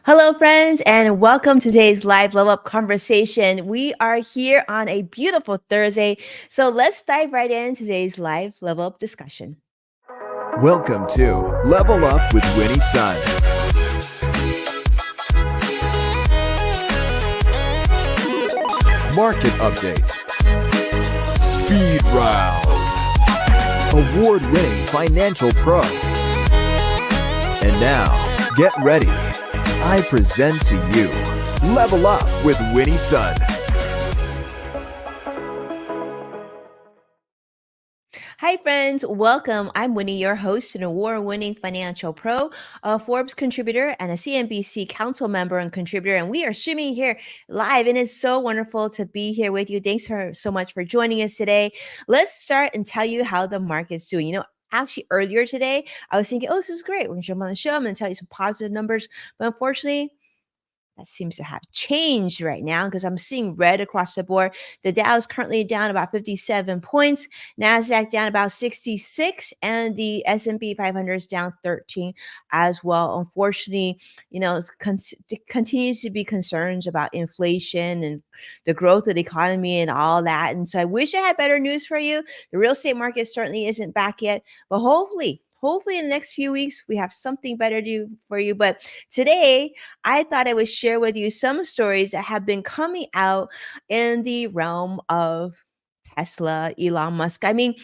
Hello, friends, and welcome to today's live level up conversation. We are here on a beautiful Thursday, so let's dive right into today's live level up discussion. Welcome to Level Up with Winnie Sun. Market update. Speed round. Award-winning financial pro. And now, get ready. I present to you Level Up with Winnie Sun. Hi, friends. Welcome. I'm Winnie, your host, an award winning financial pro, a Forbes contributor, and a CNBC council member and contributor. And we are streaming here live, and it's so wonderful to be here with you. Thanks so much for joining us today. Let's start and tell you how the market's doing. Actually, earlier today, I was thinking, oh, this is great. We're going to jump on the show. I'm going to tell you some positive numbers. But unfortunately, that seems to have changed right now because I'm seeing red across the board. The Dow is currently down about 57 points, Nasdaq down about 66, and the S&P 500 is down 13 as well. Unfortunately, there continues to be concerns about inflation and the growth of the economy and all that. And so I wish I had better news for you. The real estate market certainly isn't back yet, but hopefully in the next few weeks we have something better to do for you. But today I thought I would share with you some stories that have been coming out in the realm of Tesla, Elon Musk. I mean,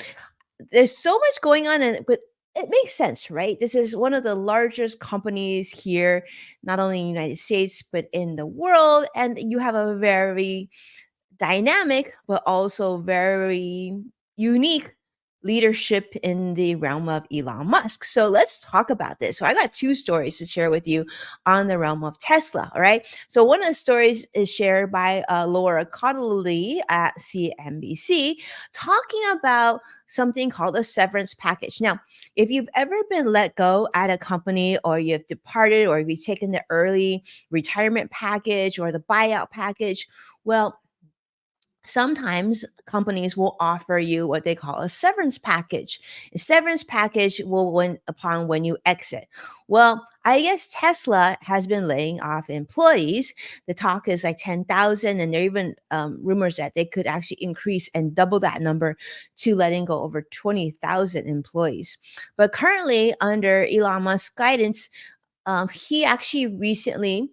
there's so much going on, but it makes sense, right? This is one of the largest companies here, not only in the United States, but in the world. And you have a very dynamic, but also very unique leadership in the realm of Elon Musk. So let's talk about this. So I got two stories to share with you on the realm of Tesla. All right. So one of the stories is shared by Laura Connolly at CNBC, talking about something called a severance package. Now, if you've ever been let go at a company, or you've departed, or you've taken the early retirement package or the buyout package, well, sometimes companies will offer you what they call a severance package. A severance package will win upon when you exit. Well, I guess Tesla has been laying off employees. The talk is like 10,000, and there are even rumors that they could actually increase and double that number to letting go over 20,000 employees. But currently, under Elon Musk's guidance, he actually recently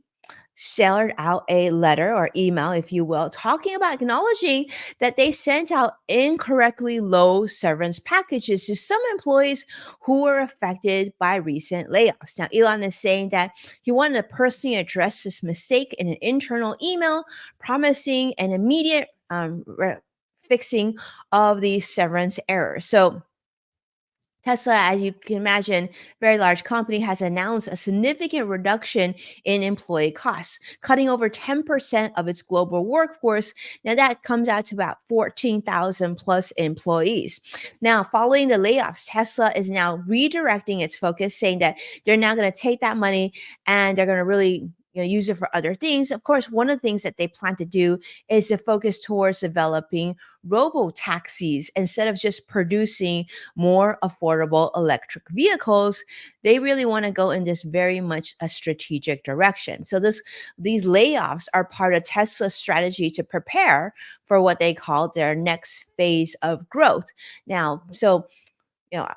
shared out a letter or email, if you will, talking about acknowledging that they sent out incorrectly low severance packages to some employees who were affected by recent layoffs. Now, Elon is saying that he wanted to personally address this mistake in an internal email, promising an immediate fixing of the severance error. So, Tesla, as you can imagine, very large company, has announced a significant reduction in employee costs, cutting over 10% of its global workforce. Now that comes out to about 14,000 plus employees. Now, following the layoffs, Tesla is now redirecting its focus, saying that they're now going to take that money and they're going to really use it for other things. Of course, one of the things that they plan to do is to focus towards developing robo taxis instead of just producing more affordable electric vehicles. They really want to go in this very much a strategic direction. So these layoffs are part of Tesla's strategy to prepare for what they call their next phase of growth. Now, so you know,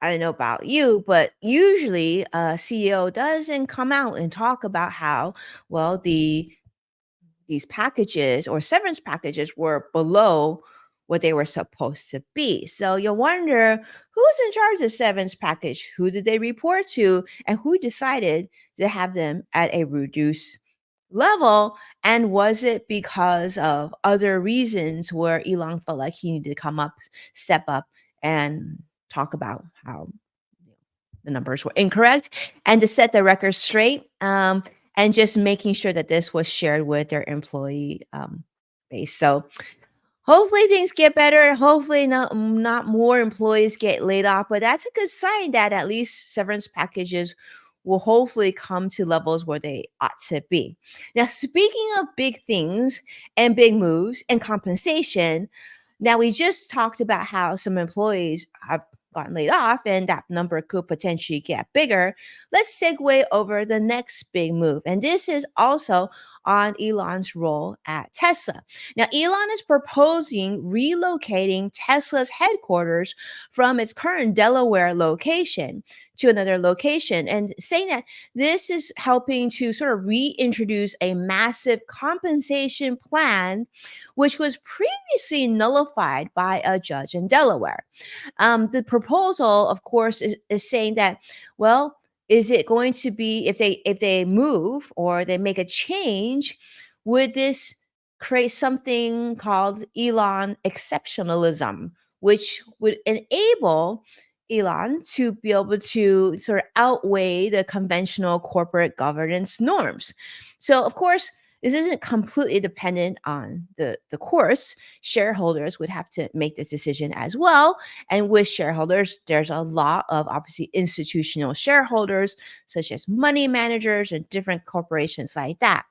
I don't know about you, but usually a CEO doesn't come out and talk about how well these packages or severance packages were below what they were supposed to be. So you wonder who's in charge of severance package, who did they report to, and who decided to have them at a reduced level? And was it because of other reasons where Elon felt like he needed to step up, and talk about how the numbers were incorrect and to set the record straight, and just making sure that this was shared with their employee base. So hopefully things get better. Hopefully not more employees get laid off, but that's a good sign that at least severance packages will hopefully come to levels where they ought to be. Now, speaking of big things and big moves and compensation, now we just talked about how some employees have gotten laid off, and that number could potentially get bigger, let's segue over the next big move. And this is also on Elon's role at Tesla. Now, Elon is proposing relocating Tesla's headquarters from its current Delaware location to another location, and saying that this is helping to sort of reintroduce a massive compensation plan, which was previously nullified by a judge in Delaware. The proposal, of course, is saying that, well, is it going to be, if they move or they make a change, would this create something called Elon exceptionalism, which would enable Elon to be able to sort of outweigh the conventional corporate governance norms. So, of course, this isn't completely dependent on the courts. Shareholders would have to make this decision as well. And with shareholders, there's a lot of obviously institutional shareholders, such as money managers and different corporations like that.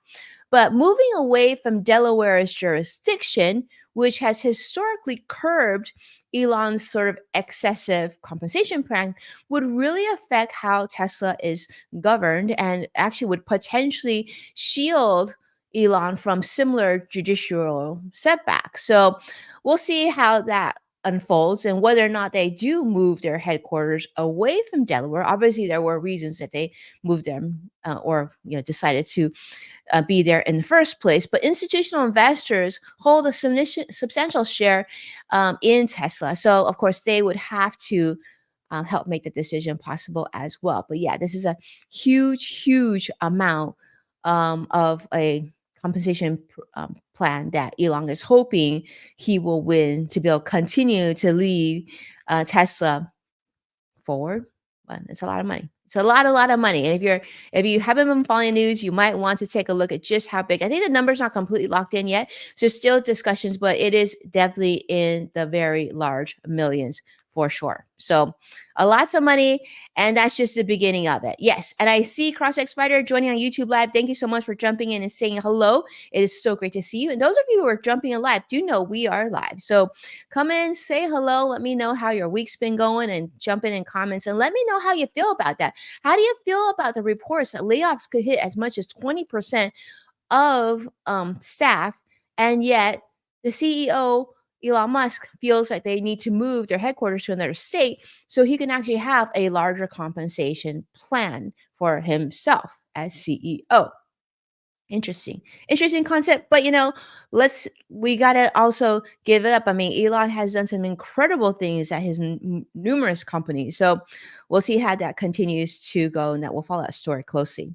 But moving away from Delaware's jurisdiction, which has historically curbed Elon's sort of excessive compensation plan, would really affect how Tesla is governed, and actually would potentially shield Elon from similar judicial setbacks. So we'll see how that unfolds and whether or not they do move their headquarters away from Delaware. Obviously, there were reasons that they moved them, or decided to be there in the first place. But institutional investors hold a substantial share in Tesla. So, of course, they would have to help make the decision possible as well. But yeah, this is a huge, huge amount of a compensation plan that Elon is hoping he will win to be able to continue to lead Tesla forward. But it's a lot of money. It's a lot of money. And if you haven't been following the news, you might want to take a look at just how big. I think the number's not completely locked in yet. So still discussions, but it is definitely in the very large millions for sure. So lots of money, and that's just the beginning of it. Yes, and I see CrossX Fighter joining on YouTube Live. Thank you so much for jumping in and saying hello. It is so great to see you. And those of you who are jumping in live, do know we are live. So come in, say hello. Let me know how your week's been going, and jump in comments and let me know how you feel about that. How do you feel about the reports that layoffs could hit as much as 20% of staff, and yet the CEO Elon Musk feels like they need to move their headquarters to another state so he can actually have a larger compensation plan for himself as CEO? Interesting concept, but we gotta also give it up. I mean, Elon has done some incredible things at his numerous companies, so we'll see how that continues to go, and that we'll follow that story closely.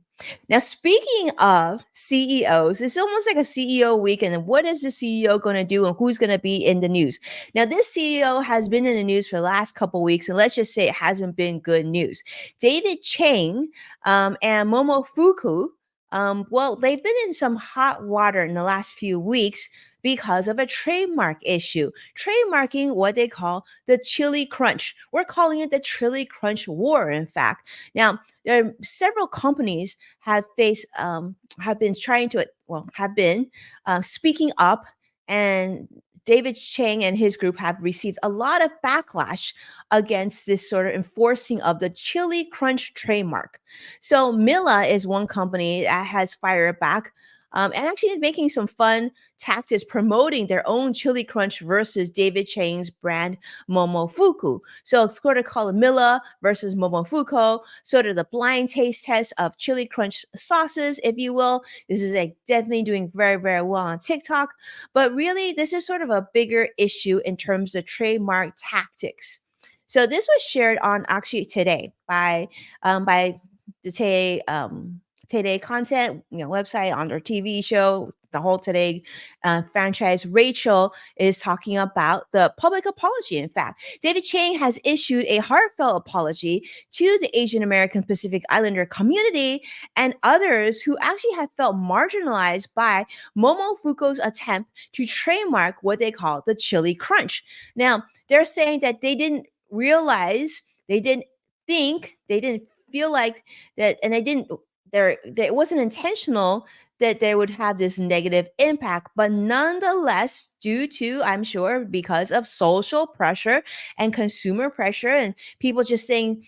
Now, speaking of CEOs, it's almost like a CEO week, and what is the CEO going to do, and who's going to be in the news? Now, this CEO has been in the news for the last couple weeks, and let's just say it hasn't been good news. David Chang and Momofuku, well, they've been in some hot water in the last few weeks because of a trademark issue, trademarking what they call the chili crunch. We're calling it the chili crunch war, in fact. Now, there are several companies have been trying to, have been speaking up, and David Chang and his group have received a lot of backlash against this sort of enforcing of the chili crunch trademark. So Mila is one company that has fired back, and actually is making some fun tactics promoting their own chili crunch versus David Chang's brand Momofuku. So it's sort of called Mila versus Momofuku, sort of the blind taste test of chili crunch sauces, if you will. This is definitely doing very, very well on TikTok, but really this is sort of a bigger issue in terms of trademark tactics. So this was shared on actually today by the Today content, website, on their TV show, the whole Today franchise. Rachel is talking about the public apology. In fact, David Chang has issued a heartfelt apology to the Asian American Pacific Islander community and others who actually have felt marginalized by Momofuku's attempt to trademark what they call the chili crunch. Now, they're saying that they didn't realize, they didn't think, they didn't feel like that, and they didn't, it wasn't intentional that they would have this negative impact. But nonetheless, due to, I'm sure, because of social pressure and consumer pressure and people just saying,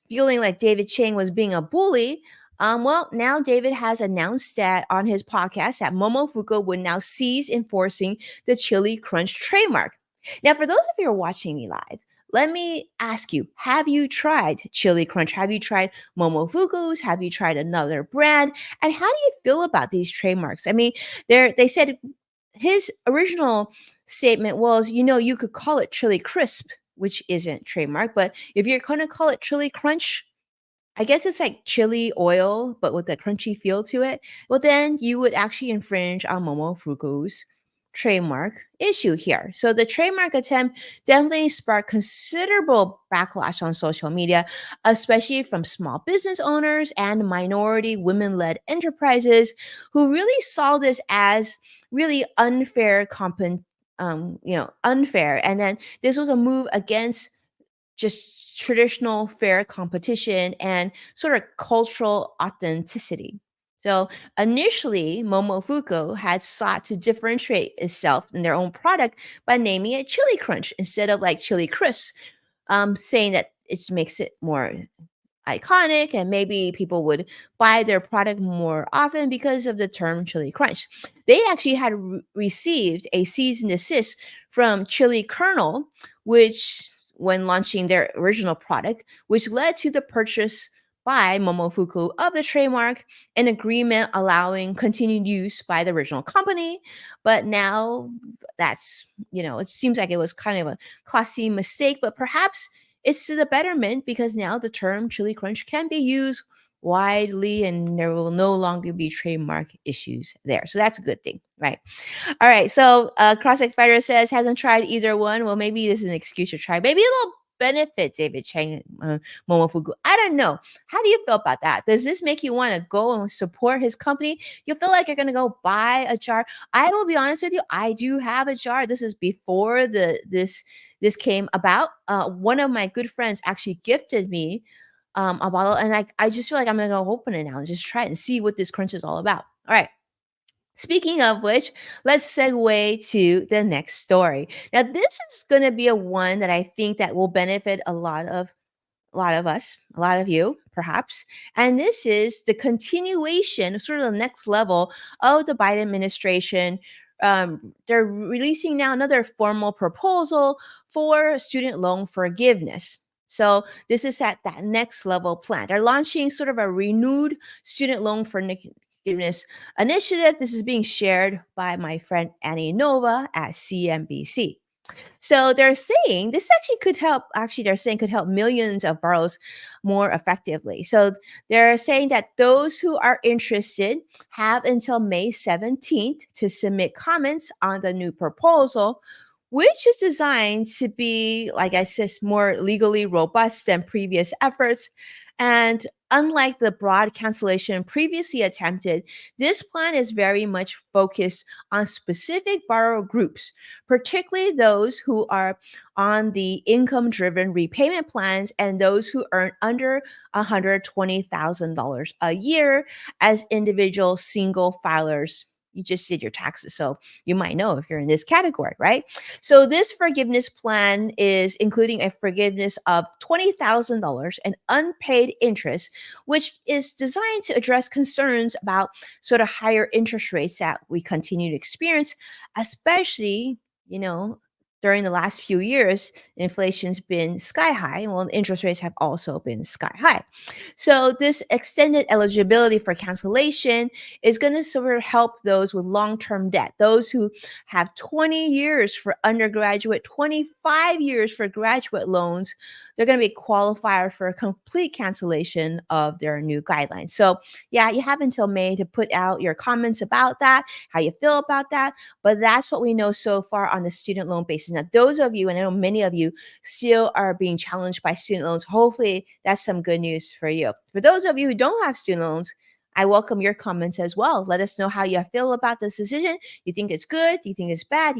feeling like David Chang was being a bully, well, now David has announced that on his podcast that Momofuku would now cease enforcing the Chili Crunch trademark. Now, for those of you who are watching me live, let me ask you, have you tried Chili Crunch? Have you tried Momofuku's? Have you tried another brand? And how do you feel about these trademarks? I mean, they said his original statement was, you could call it Chili Crisp, which isn't trademark, but if you're going to call it Chili Crunch, I guess it's like chili oil, but with a crunchy feel to it. Well, then you would actually infringe on Momofuku's trademark issue here. So the trademark attempt definitely sparked considerable backlash on social media, especially from small business owners and minority women-led enterprises who really saw this as really unfair. And then this was a move against just traditional fair competition and sort of cultural authenticity. So initially, Momofuku had sought to differentiate itself in their own product by naming it Chili Crunch instead of like Chili Crisp, saying that it makes it more iconic and maybe people would buy their product more often because of the term chili crunch. They actually had received a cease and desist from Chili Kernel, which when launching their original product, which led to the purchase by Momofuku of the trademark, an agreement allowing continued use by the original company. But now it seems like it was kind of a classy mistake, but perhaps it's to the betterment because now the term chili crunch can be used widely and there will no longer be trademark issues there. So that's a good thing, right? All right. So CrossFit Fighter says hasn't tried either one. Well, maybe this is an excuse to try. Maybe it'll benefit David Chang, Momofuku. I don't know. How do you feel about that? Does this make you want to go and support his company? You feel like you're going to go buy a jar? I will be honest with you. I do have a jar. This is before this came about. One of my good friends actually gifted me a bottle, and I just feel like I'm going to go open it now and just try it and see what this crunch is all about. All right. Speaking of which, let's segue to the next story. Now, this is going to be a one that I think that will benefit a lot of us, a lot of you, perhaps. And this is the continuation, sort of the next level of the Biden administration. They're releasing now another formal proposal for student loan forgiveness. So this is at that next level plan. They're launching sort of a renewed student loan forgiveness initiative. This is being shared by my friend Annie Nova at CNBC. So they're saying this actually could help, actually, they're saying could help millions of borrowers more effectively. So they're saying that those who are interested have until May 17th to submit comments on the new proposal, which is designed to be, like I said, more legally robust than previous efforts. And unlike the broad cancellation previously attempted, this plan is very much focused on specific borrower groups, particularly those who are on the income driven repayment plans and those who earn under $120,000 a year as individual single filers. You just did your taxes, so you might know if you're in this category, right? So, this forgiveness plan is including a forgiveness of $20,000 and unpaid interest, which is designed to address concerns about sort of higher interest rates that we continue to experience, especially, you know, during the last few years, inflation's been sky high. Well, interest rates have also been sky high. So, this extended eligibility for cancellation is going to sort of help those with long term debt, those who have 20 years for undergraduate, 25 years for graduate loans. They're going to be qualified for a complete cancellation of their new guidelines. So, yeah, you have until May to put out your comments about that, how you feel about that. But that's what we know so far on the student loan basis. Now, those of you, and I know many of you, still are being challenged by student loans. Hopefully, that's some good news for you. For those of you who don't have student loans, I welcome your comments as well. Let us know how you feel about this decision. You think it's good? You think it's bad?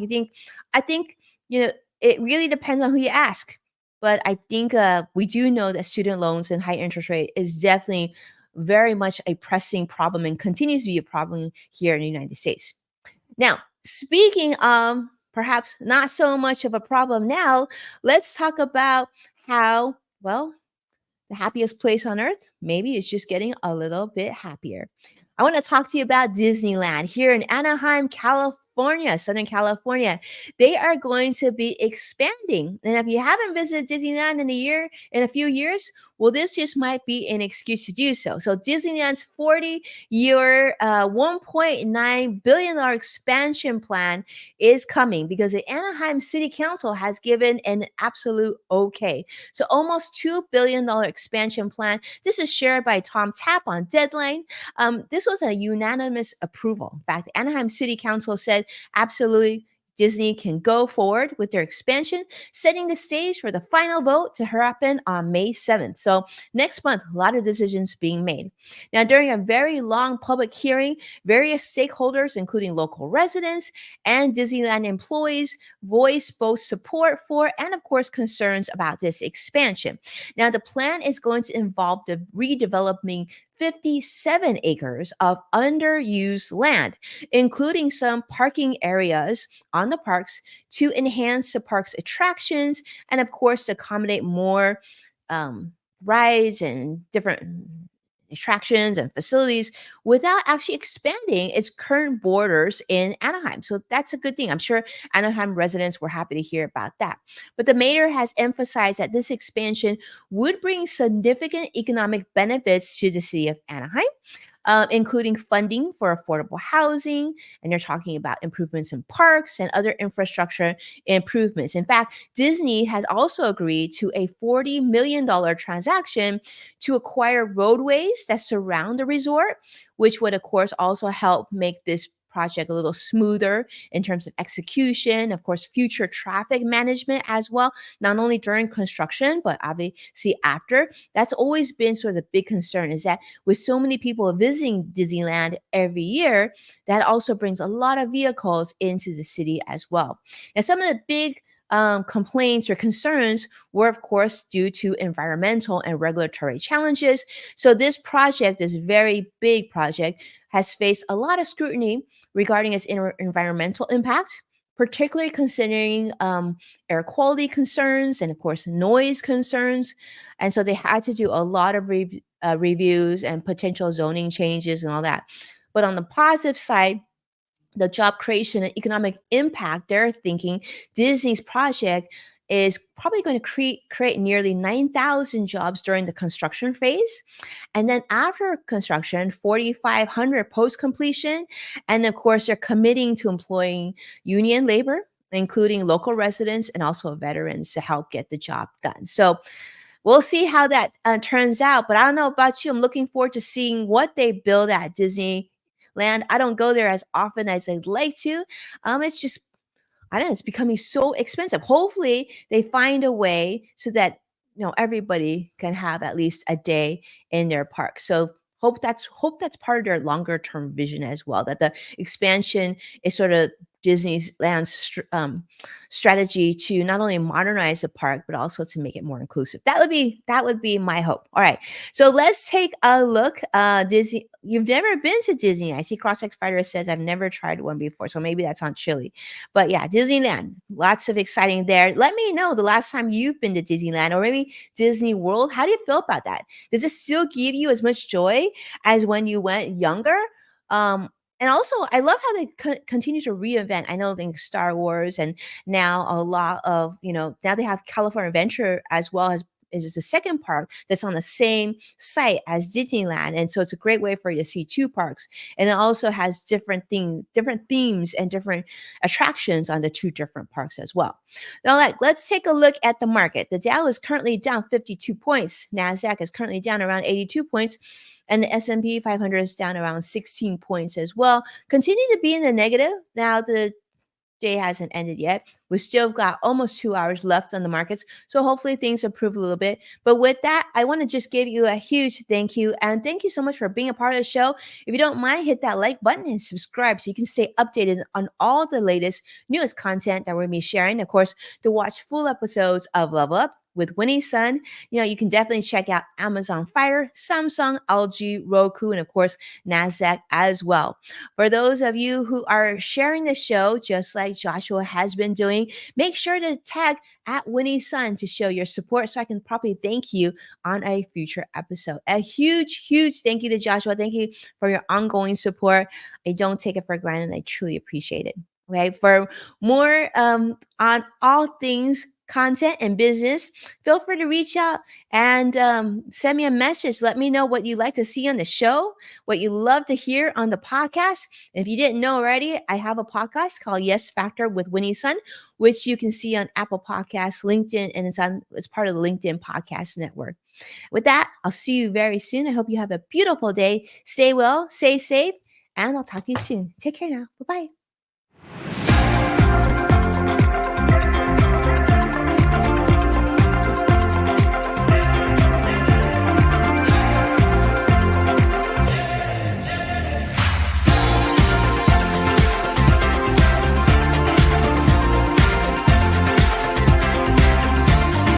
I think, it really depends on who you ask. But I think we do know that student loans and high interest rate is definitely very much a pressing problem and continues to be a problem here in the United States. Now, speaking of perhaps not so much of a problem now, let's talk about how, well, the happiest place on earth, maybe it's just getting a little bit happier. I want to talk to you about Disneyland here in Anaheim, California, Southern California. They are going to be expanding. And if you haven't visited Disneyland in a few years, well, this just might be an excuse to do so. So Disneyland's 40-year, $1.9 billion expansion plan is coming because the Anaheim City Council has given an absolute okay. So almost $2 billion expansion plan. This is shared by Tom Tapp on Deadline. This was a unanimous approval. In fact, the Anaheim City Council said absolutely Disney can go forward with their expansion, setting the stage for the final vote to happen on May 7th. So next month, a lot of decisions being made. Now, during a very long public hearing, various stakeholders, including local residents and Disneyland employees, voiced both support for and, of course, concerns about this expansion. Now, the plan is going to involve the redeveloping 57 acres of underused land, including some parking areas on the parks to enhance the park's attractions and, of course, to accommodate more rides and different attractions and facilities without actually expanding its current borders in Anaheim. So that's a good thing. I'm sure Anaheim residents were happy to hear about that. But the mayor has emphasized that this expansion would bring significant economic benefits to the city of Anaheim, including funding for affordable housing. And they're talking about improvements in parks and other infrastructure improvements. In fact, Disney has also agreed to a $40 million transaction to acquire roadways that surround the resort, which would, of course, also help make this project a little smoother in terms of execution, of course, future traffic management as well, not only during construction, but obviously after. That's always been sort of the big concern is that with so many people visiting Disneyland every year, that also brings a lot of vehicles into the city as well. Now, some of the big complaints or concerns were, of course, due to environmental and regulatory challenges. So this project, this very big project, has faced a lot of scrutiny regarding its environmental impact, particularly considering air quality concerns and, of course, noise concerns. And so they had to do a lot of reviews and potential zoning changes and all that. But on the positive side, the job creation and economic impact, they're thinking Disney's project is probably going to create nearly 9,000 jobs during the construction phase. And then after construction, 4,500 post completion. And of course, they're committing to employing union labor, including local residents and also veterans to help get the job done. So we'll see how that turns out. But I don't know about you. I'm looking forward to seeing what they build at Disneyland. I don't go there as often as I'd like to. It's just, I don't know, it's becoming so expensive. Hopefully, they find a way so that everybody can have at least a day in their park. So hope that's part of their longer term vision as well. That the expansion is sort of Disneyland's strategy to not only modernize the park but also to make it more inclusive. That would be my hope. All right, so let's take a look. Disney, you've never been to Disney? I see CrossX Fighter says I've never tried one before, so maybe that's on chili. But yeah, Disneyland, lots of exciting there. Let me know the last time you've been to Disneyland or maybe Disney World. How do you feel about that? Does it still give you as much joy as when you went younger? And also, I love how they continue to reinvent. I know things Star Wars, and now a lot of now they have California Adventure as well as is the second park that's on the same site as Disneyland, and so it's a great way for you to see two parks. And it also has different themes, and different attractions on the two different parks as well. Now, let's take a look at the market. The Dow is currently down 52 points. Nasdaq is currently down around 82 points. And the S&P 500 is down around 16 points as well. Continue to be in the negative. Now the day hasn't ended yet. We still got almost 2 hours left on the markets. So hopefully things improve a little bit. But with that, I want to just give you a huge thank you. And thank you so much for being a part of the show. If you don't mind, hit that like button and subscribe so you can stay updated on all the latest, newest content that we're going to be sharing. Of course, to watch full episodes of Level Up with Winnie's Son, you can definitely check out Amazon Fire, Samsung, LG, Roku, and of course, NASDAQ as well. For those of you who are sharing the show, just like Joshua has been doing, make sure to tag at Winnie's Son to show your support so I can properly thank you on a future episode. A huge, huge thank you to Joshua. Thank you for your ongoing support. I don't take it for granted. I truly appreciate it. Okay, for more on all things content and business, feel free to reach out and send me a message. Let me know what you'd like to see on the show, what you love to hear on the podcast. If you didn't know already, I have a podcast called Yes Factor with Winnie's Son, which you can see on Apple Podcasts, LinkedIn, and it's part of the LinkedIn Podcast Network. With that, I'll see you very soon. I hope you have a beautiful day. Stay well, stay safe, and I'll talk to you soon. Take care now. Bye-bye.